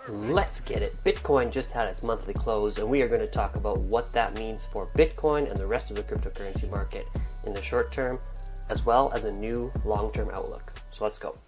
Let's get it. Bitcoin just had its monthly close, and we are going to talk about what that means for Bitcoin and the rest of the cryptocurrency market in the short term, as well as a new long-term outlook. So let's go.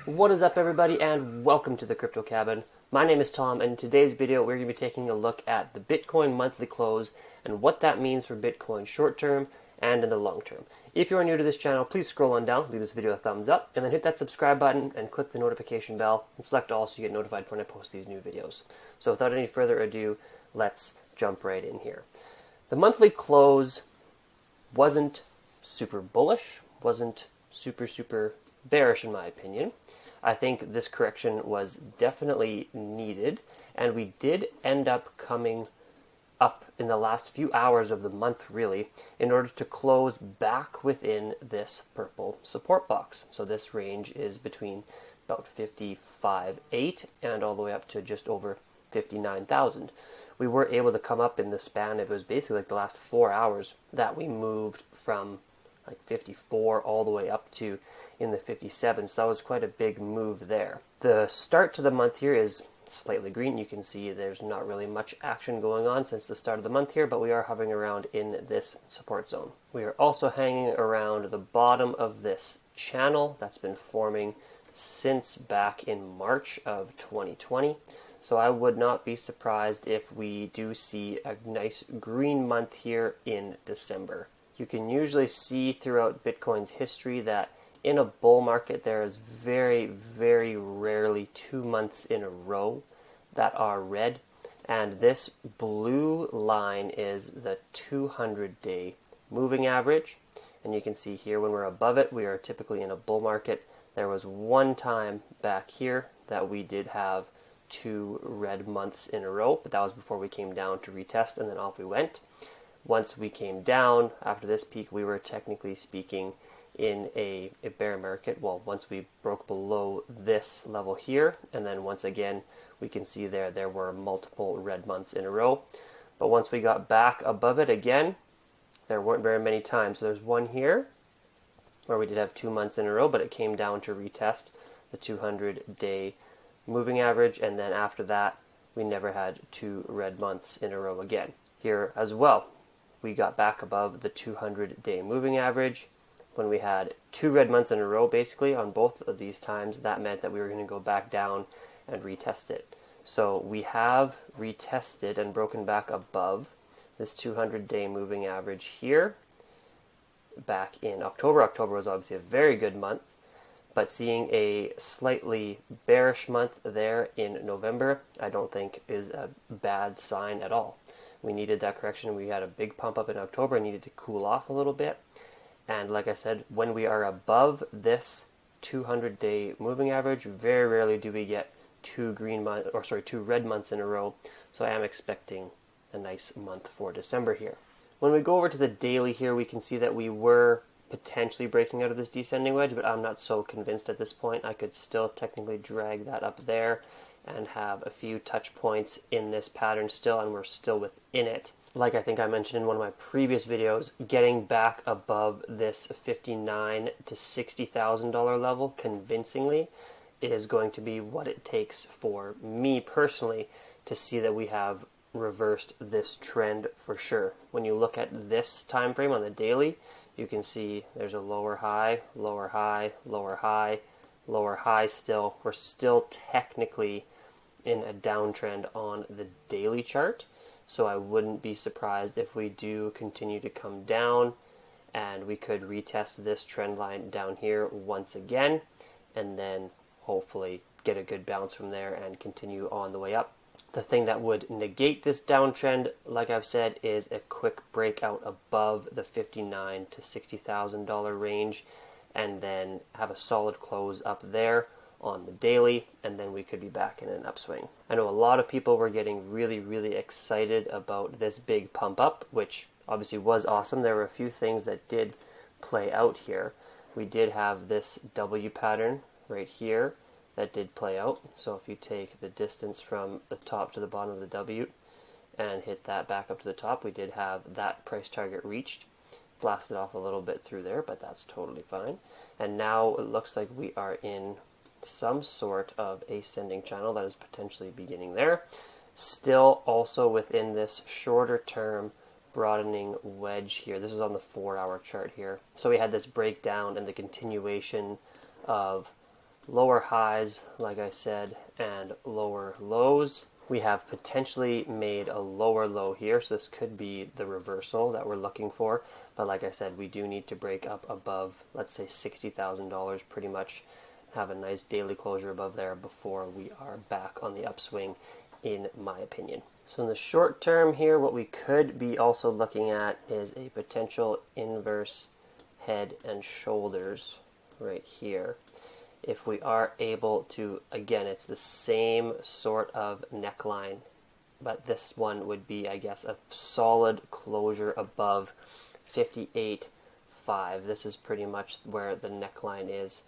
What is up, everybody, and welcome to the Crypto Cabin. My name is Tom, and in today's video we're going to be taking a look at the Bitcoin monthly close and what that means for Bitcoin short term and in the long term. If you are new to this channel, please scroll on down, leave this video a thumbs up, and then hit that subscribe button and click the notification bell and select all so you get notified when I post these new videos. So without any further ado, let's jump right in here. The monthly close wasn't super bullish, wasn't super bearish in my opinion. I think this correction was definitely needed, and we did end up coming up in the last few hours of the month really in order to close back within this purple support box. So this range is between about 55.8 and all the way up to just over 59,000. We were able to come up in the span. It was basically like the last 4 hours that we moved from like 54 all the way up to in the 57. So that was quite a big move there. The start to the month here is slightly green. You can see there's not really much action going on since the start of the month here, but we are hovering around in this support zone. We are also hanging around the bottom of this channel that's been forming since back in March of 2020. So I would not be surprised if we do see a nice green month here in December. You can usually see throughout Bitcoin's history that in a bull market, there is very rarely 2 months in a row that are red. And this blue line is the 200-day moving average. And you can see here when we're above it, we are typically in a bull market. There was one time back here that we did have 2 red months in a row, but that was before we came down to retest, and then off we went. Once we came down after this peak, we were technically speaking in a bear market. Well, once we broke below this level here, and then once again we can see there were multiple red months in a row. But once we got back above it again, there weren't very many times. So there's one here where we did have 2 months in a row, but it came down to retest the 200-day moving average, and then after that we never had 2 red months in a row again. Here as well, we got back above the 200-day moving average. When we had 2 red months in a row basically on both of these times, that meant that we were going to go back down and retest it. So we have retested and broken back above this 200-day moving average here back in October. October was obviously a very good month, but seeing a slightly bearish month there in November, I don't think is a bad sign at all. We needed that correction. We had a big pump up in October and needed to cool off a little bit. And like I said, when we are above this 200-day moving average, very rarely do we get 2 red months in a row. So I am expecting a nice month for December here. When we go over to the daily here, we can see that we were potentially breaking out of this descending wedge, but I'm not so convinced at this point. I could still technically drag that up there and have a few touch points in this pattern still, and we're still within it. Like I think I mentioned in one of my previous videos, getting back above this $59,000 to $60,000 level convincingly is going to be what it takes for me personally to see that we have reversed this trend for sure. When you look at this time frame on the daily, you can see there's a lower high, lower high, lower high, lower high still. We're still technically in a downtrend on the daily chart. So I wouldn't be surprised if we do continue to come down and we could retest this trend line down here once again and then hopefully get a good bounce from there and continue on the way up. The thing that would negate this downtrend, like I've said, is a quick breakout above the $59,000 to $60,000 range and then have a solid close up there on the daily, and then we could be back in an upswing. I know a lot of people were getting really excited about this big pump up, which obviously was awesome. There were a few things that did play out here. We did have this W pattern right here that did play out. So if you take the distance from the top to the bottom of the W and hit that back up to the top, we did have that price target reached. Blasted off a little bit through there, but that's totally fine. and now it looks like we are in some sort of ascending channel that is potentially beginning there. Still also within this shorter term broadening wedge here. This is on the 4-hour chart here. So we had this breakdown and the continuation of lower highs, like I said, and lower lows. We have potentially made a lower low here, so this could be the reversal that we're looking for. But like I said, we do need to break up above, let's say, $60,000 pretty much, have a nice daily closure above there before we are back on the upswing, in my opinion. So in the short term here, what we could be also looking at is a potential inverse head and shoulders right here. If we are able to, again, it's the same sort of neckline, but this one would be, I guess, a solid closure above 58.5. This is pretty much where the neckline is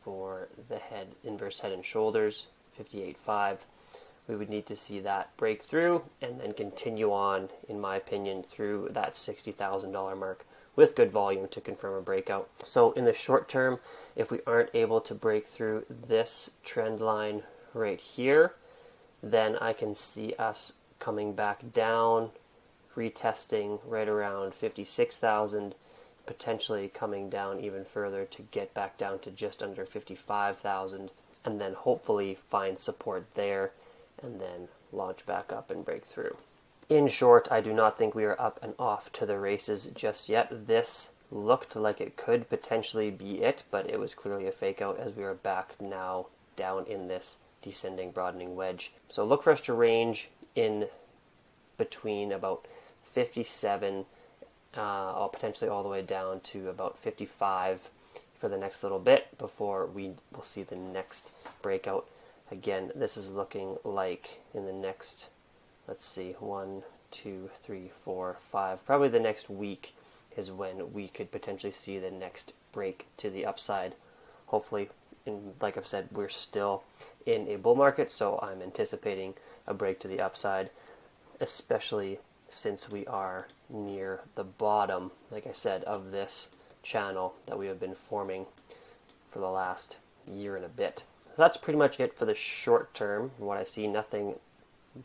for the head, inverse head and shoulders, 58.5. We would need to see that break through and then continue on, in my opinion, through that $60,000 mark with good volume to confirm a breakout. So in the short term, if we aren't able to break through this trend line right here, then I can see us coming back down, retesting right around 56,000, potentially coming down even further to get back down to just under 55,000, and then hopefully find support there and then launch back up and break through. In short, I do not think we are up and off to the races just yet. This looked like it could potentially be it, but it was clearly a fake out as we are back now down in this descending broadening wedge. So look for us to range in between about 57, potentially all the way down to about 55 for the next little bit before we will see the next breakout. Again, this is looking like in the next, let's see, 1, 2, 3, 4, 5, probably the next week is when we could potentially see the next break to the upside. Hopefully, and like I've said, we're still in a bull market, so I'm anticipating a break to the upside, especially since we are near the bottom, like I said, of this channel that we have been forming for the last year and a bit. So that's pretty much it for the short term. What I see, nothing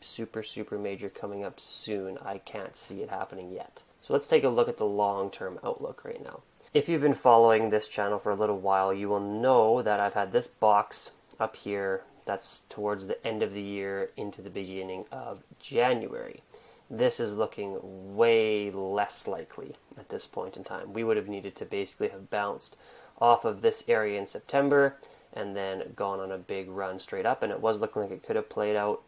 super major coming up soon. I can't see it happening yet. So let's take a look at the long-term outlook right now. If you've been following this channel for a little while, you will know that I've had this box up here that's towards the end of the year into the beginning of January. This is looking way less likely at this point in time. We would have needed to basically have bounced off of this area in September and then gone on a big run straight up, and it was looking like it could have played out,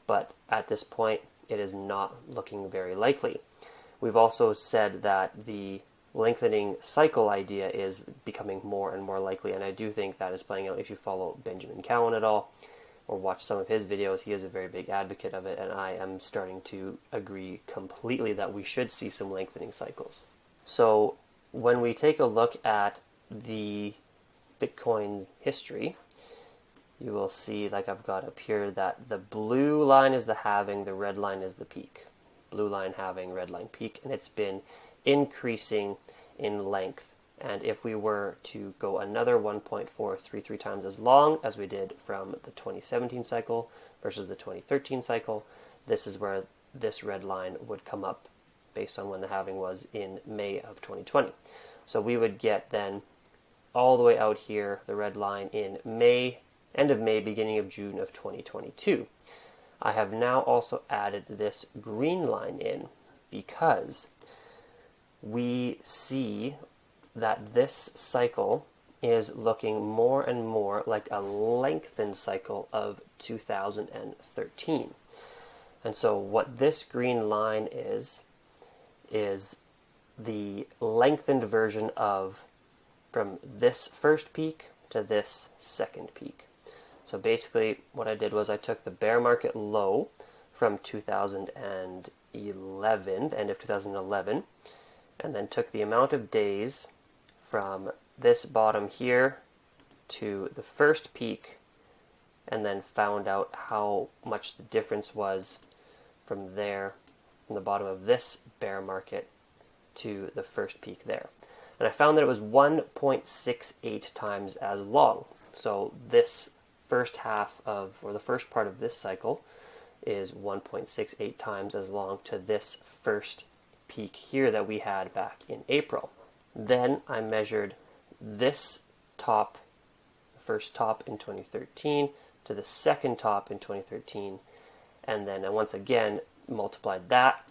but at this point it is not looking very likely. We've also said that the lengthening cycle idea is becoming more and more likely, and I do think that is playing out. If you follow Benjamin Cowan at all or watch some of his videos, he is a very big advocate of it, and I am starting to agree completely that we should see some lengthening cycles. So when we take a look at the Bitcoin history, you will see, like I've got up here, that the blue line is the halving, the red line is the peak. Blue line halving, red line peak, and it's been increasing in length. And if we were to go another 1.433 times as long as we did from the 2017 cycle versus the 2013 cycle, this is where this red line would come up based on when the halving was in May of 2020. So we would get then all the way out here, the red line in May, end of May, beginning of June of 2022. I have now also added this green line in because we see that this cycle is looking more and more like a lengthened cycle of 2013. And so what this green line is the lengthened version of from this first peak to this second peak. So basically what I did was I took the bear market low from 2011, the end of 2011, and then took the amount of days from this bottom here to the first peak, and then found out how much the difference was from there, from the bottom of this bear market to the first peak there. And and I found that it was 1.68 times as long. So this first half of, or the first part of this cycle is 1.68 times as long to this first peak here that we had back in April. Then I measured this top, first top in 2013 to the second top in 2013, and then I once again multiplied that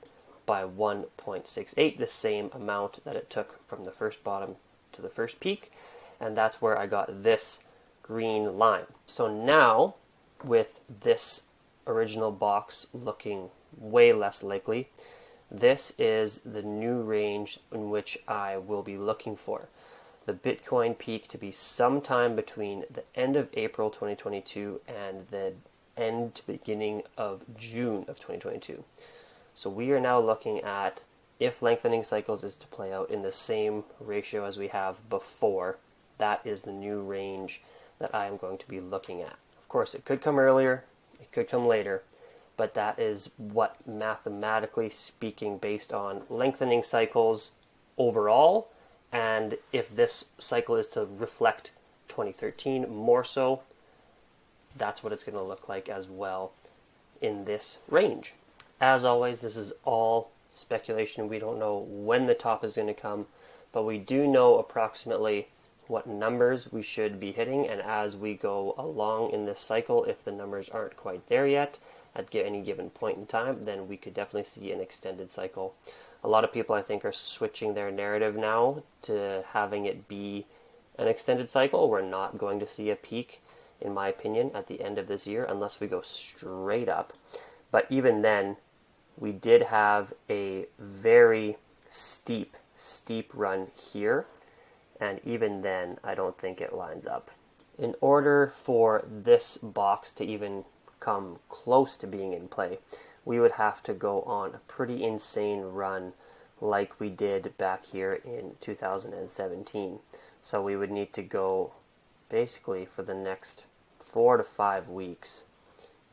by 1.68, the same amount that it took from the first bottom to the first peak, and that's where I got this green line. So now, with this original box looking way less likely, this is the new range in which I will be looking for the Bitcoin peak to be sometime between the end of April 2022 and the end to beginning of June of 2022. So we are now looking at, if lengthening cycles is to play out in the same ratio as we have before, that is the new range that I am going to be looking at. Of course, it could come earlier, it could come later, but that is what, mathematically speaking, based on lengthening cycles overall, and if this cycle is to reflect 2013 more so, that's what it's going to look like as well in this range. As always, this is all speculation. We don't know when the top is going to come, but we do know approximately what numbers we should be hitting, and as we go along in this cycle, if the numbers aren't quite there yet at any given point in time, then we could definitely see an extended cycle. A lot of people, I think, are switching their narrative now to having it be an extended cycle. We're not going to see a peak, in my opinion, at the end of this year unless we go straight up. But even then, we did have a very steep run here, and even then, I don't think it lines up. In order for this box to even come close to being in play, we would have to go on a pretty insane run like we did back here in 2017. So we would need to go, basically for the next 4 to 5 weeks,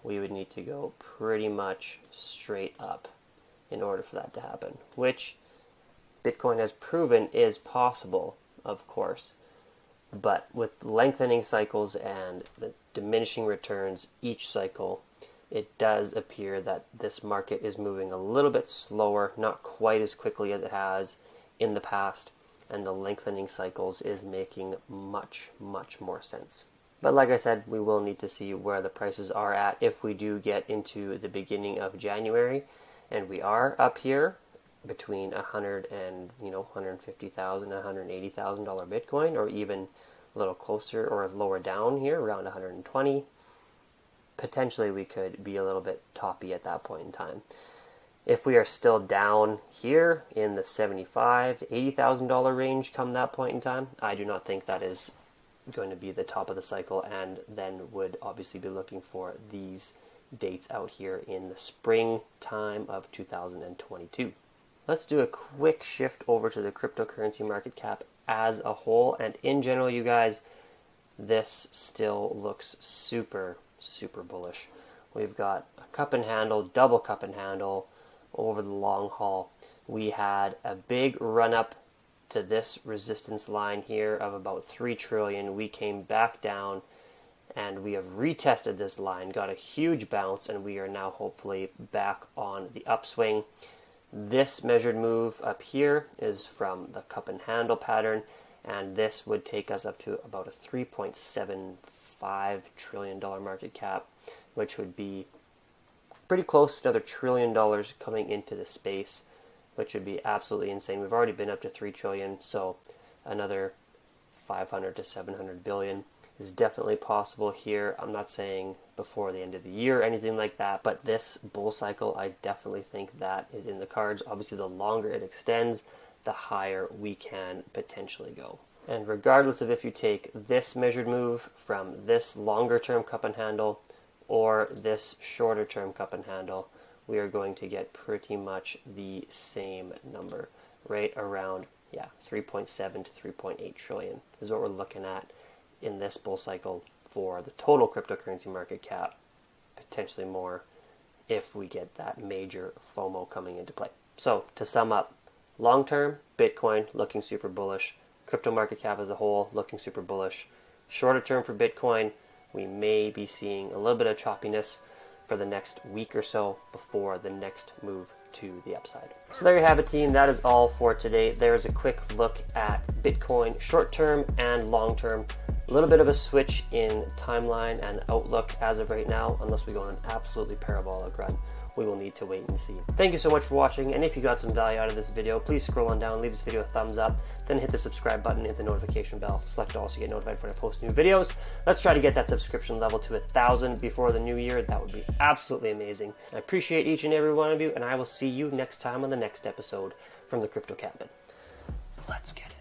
we would need to go pretty much straight up in order for that to happen, which Bitcoin has proven is possible, of course. But with lengthening cycles and the diminishing returns each cycle, it does appear that this market is moving a little bit slower, not quite as quickly as it has in the past, and the lengthening cycles is making much more sense. But like I said, we will need to see where the prices are at if we do get into the beginning of January, and we are up here between $150,000 and $180,000 Bitcoin, or even a little closer or lower down here around 120. Potentially we could be a little bit toppy at that point in time. If we are still down here in the $75,000 to $80,000 range come that point in time, I do not think that is going to be the top of the cycle, and then would obviously be looking for these dates out here in the springtime of 2022. Let's do a quick shift over to the cryptocurrency market cap as a whole, and in general, you guys, this still looks super bullish. We've got a cup and handle, double cup and handle over the long haul. We had a big run up to this resistance line here of about 3 trillion. We came back down and we have retested this line, got a huge bounce, and we are now hopefully back on the upswing. This measured move up here is from the cup and handle pattern, and this would take us up to about a $3.75 trillion market cap, which would be pretty close to another $1 trillion coming into the space, which would be absolutely insane. We've already been up to 3 trillion, so another 500 to 700 billion is definitely possible here. I'm not saying before the end of the year or anything like that, but this bull cycle, I definitely think that is in the cards. Obviously, the longer it extends, the higher we can potentially go. And regardless of if you take this measured move from this longer term cup and handle or this shorter term cup and handle, we are going to get pretty much the same number, right around 3.7 to 3.8 trillion is what we're looking at in this bull cycle for the total cryptocurrency market cap, potentially more if we get that major FOMO coming into play. So to sum up, long term, Bitcoin looking super bullish. crypto market cap as a whole looking super bullish. Shorter term for Bitcoin, we may be seeing a little bit of choppiness for the next week or so before the next move to the upside. So there you have it, team. That is all for today. There's a quick look at Bitcoin short term and long term. A little bit of a switch in timeline and outlook as of right now, unless we go on an absolutely parabolic run. We will need to wait and see. Thank you so much for watching, and if you got some value out of this video, please scroll on down, leave this video a thumbs up, then hit the subscribe button, hit the notification bell, select all so you get notified when I post new videos. Let's try to get that subscription level to 1,000 before the new year. That would be absolutely amazing. I appreciate each and every one of you, and I will see you next time on the next episode from the Crypto Cabin. Let's get it.